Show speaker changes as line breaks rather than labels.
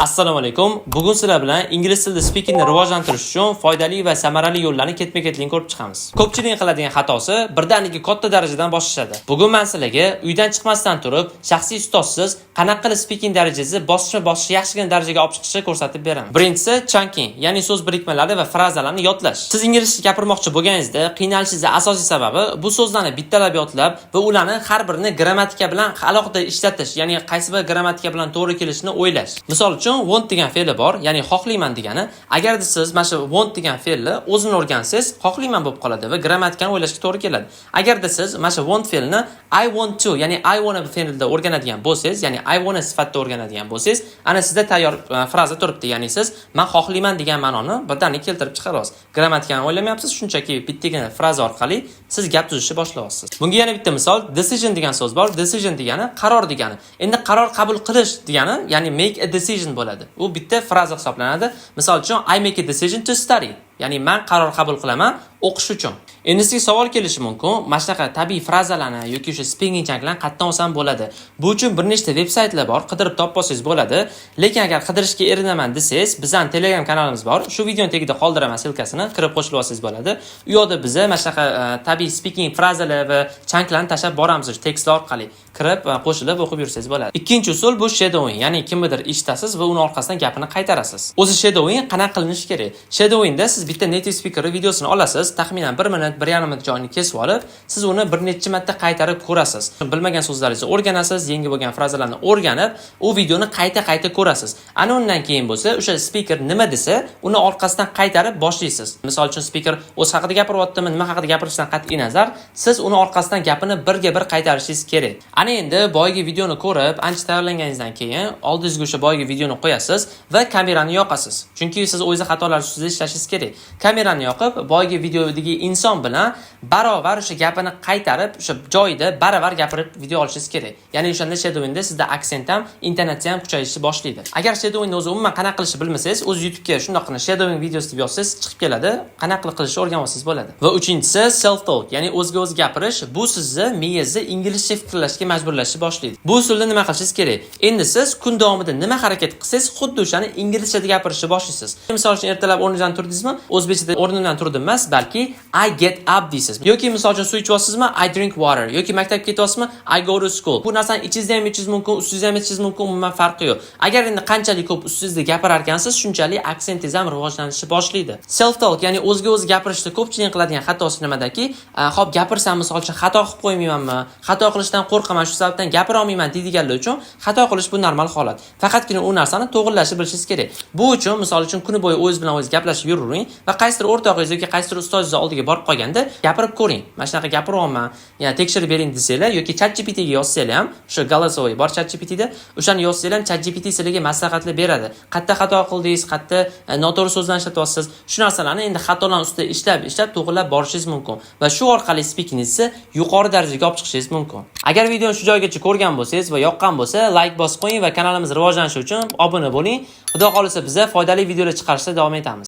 Assalomu alaykum. Bugun sizlar bilan ingliz tilida speakingni rivojlantirish uchun foydali va samarali yo'llarni ketma-ketlik ko'rib chiqamiz. Ko'pchilik qiladigan xatosi birdaniga katta darajadan boshlashadi. Bugun men sizlarga uydan chiqmasdan turib, shaxsiy ustozsiz qanaqa qilib speaking darajasi bosqichma-bosqich yaxshigina darajaga olib chiqishni ko'rsatib beraman. Birinchisi chunking, ya'ni so'z birikmalari va frazalarni yodlash. Siz inglizcha gapirmoqchi bo'lganingizda qiynalishingizning asosiy sababi bu so'zlarni bittalab yodlab va ularni har birini grammatika bilan alohida ishlatish, ya'ni qaysi bir grammatika bilan to'g'ri kelishini o'ylash. Misol uchun want degan fe'li bor, ya'ni xohlayman degani. Agarda siz mana shu want degan fe'lni o'zini o'rgansangiz, xohlayman bo'lib qoladi va grammatikani o'ylashga to'g'ri keladi. Agarda siz mana shu want fe'lini I want to, ya'ni I wanna fe'lida o'rganadigan bo'lsangiz, ya'ni I wanna sifatida o'rganadigan bo'lsangiz, ana sizda tayyor fraza turibdi. Ya'ni siz men xohlayman degan ma'noni birdaniga keltirib chiqarasiz. Grammatikani o'ylamayapsiz, shunchaki bittagina fraza orqali siz gap tuzishni boshlayapsiz. Bunga yana bitta misol, decision degan so'z bor. Decision degani qaror degani. Endi qaror qabul qilish degani, ya'ni make a decision bo'ladi. U bitta fraza hisoblanadi. Misol uchun I make a decision to study. Ya'ni men qaror qabul qilaman o'qish uchun. Endi sizga savol kelishi mumkin, mana shunaqa tabiiy frazalarni yoki o'sha speaking changlarni qayerdan olsam bo'ladi? Bu uchun bir nechta veb-saytlar bor, qidirib topolsangiz bo'ladi. Lekin agar qidirishga erinaman desangiz, bizning Telegram kanalimiz bor. Shu videoning tagida qoldiraman silkasini, kirib qo'shilib olsangiz bo'ladi. U yoqda biz mana shunaqa tabiiy speaking frazalar va changlarni tashab boramiz tekstlar orqali. Kirib qo'shilib o'qib yursangiz bo'ladi. Ikkinchi usul bu shadowing, ya'ni kimnidir eshitasiz va uni orqasidan gapini qaytarasiz. O'zi shadowing qanaqa qilinishi kerak? Shadowingda siz bitta native speaker videosini olasiz, taxminan 1 minut, 1,5 minut joyini kesib olib, siz uni bir necha marta qaytarib ko'rasiz. Bilmagan so'zlaringizni o'rganasiz, yangi bo'lgan frazalarni o'rganib, u videoni qayta ko'rasiz. Ana undan keyin bo'lsa, o'sha speaker nima desa, uni orqasidan qaytarib boshlaysiz. Misol uchun speaker o'z haqida gapiryaptimi, nima haqida gapirishidan qat'iy nazar, siz uni orqasidan gapini birga-bir qaytarishingiz kerak. Ana endi boyagi videoni ko'rib, ancha tayyorlanganingizdan keyin oldingizga o'sha boyagi videoni qo'yasiz va kamerani yoqasiz. Chunki siz o'zingiz xatolar ustida ishlashingiz kerak. Kamerani yoqib, boyagi videodagi inson bilan barobar o'sha gapini qaytarib, o'sha joyida baravar gapirib video olishingiz kerak. Ya'ni o'shanda shadowingda sizda aksent ham, intonatsiya ham kuchayishni boshlaydi. Agar shadowingni o'zi umuman qanaqa qilishni bilmasangiz, o'z YouTube'ga shundoqqina shadowing videosi deb yozsangiz chiqib keladi. Qanaqa qilishni o'rganib olsangiz bo'ladi. Va uchinchisi self talk, ya'ni o'zga o'zi gapirish. Bu sizni miyangizni inglizcha fikrlashga majburlashni boshlaydi. Bu usulda nima qilishingiz kerak? Endi siz kun davomida nima harakat qilsangiz, xuddi o'shani inglizchada gapirishni boshlaysiz. Misol uchun ertalab o'rningizdan turdingizmi? O'zbekchada o'rnimdan turdim emas, balki I get up deysiz. Yoki misol uchun suv ichyapsizmi? I drink water. Yoki maktabga ketyapsizmi? I go to school. Bu narsani ichingizda ham ichishingiz mumkin, ustingizda ham ichishingiz mumkin, umuman farqi yo'q. Agar endi qanchalik ko'p ustingizda gapirar ekansiz, shunchalik aksentingiz ham rivojlanishni boshlaydi. Self talk, ya'ni o'zga o'zi gapirishda ko'pchilik qiladigan xatosi nimadaki, xo'p gapirsam misol uchun xato qilib qo'ymaymanmi? Xato qilishdan qo'rqaman, shu sababdan gapira olmayman deydiganlar uchun xato qilish bu normal holat. Faqatgina u narsani to'g'rilashni bilishingiz kerak. Bu uchun misol uchun kun bo'yi o'zingiz bilan o'zingiz gaplashib yuravering va qaysidir o'rtog'ingiz yoki qaysidir ustozingiz oldiga borib qolganda gapirib ko'ring. Mana shunaqa gapiryapman, ya'ni tekshirib bering desanglar yoki ChatGPT ga yozsanglar ham, o'sha голосовой bor ChatGPT da, o'shani yozsanglar ham ChatGPT sizlarga maslahatlar beradi. Qayerda xato qildingiz, qayerda noto'g'ri so'zlarni ishlatyapsiz. Shu narsalarni endi xatolar ustida ishlab to'g'rilab borishingiz mumkin va shu orqali speakingizni yuqori darajaga olib chiqishingiz mumkin. Agar videoni shu joygacha ko'rgan bo'lsangiz va yoqqan bo'lsa, like bosib qo'ying va kanalimiz rivojlanishi uchun obuna bo'ling. Xudo xolisa biz foydali videolar chiqarishda davom etamiz.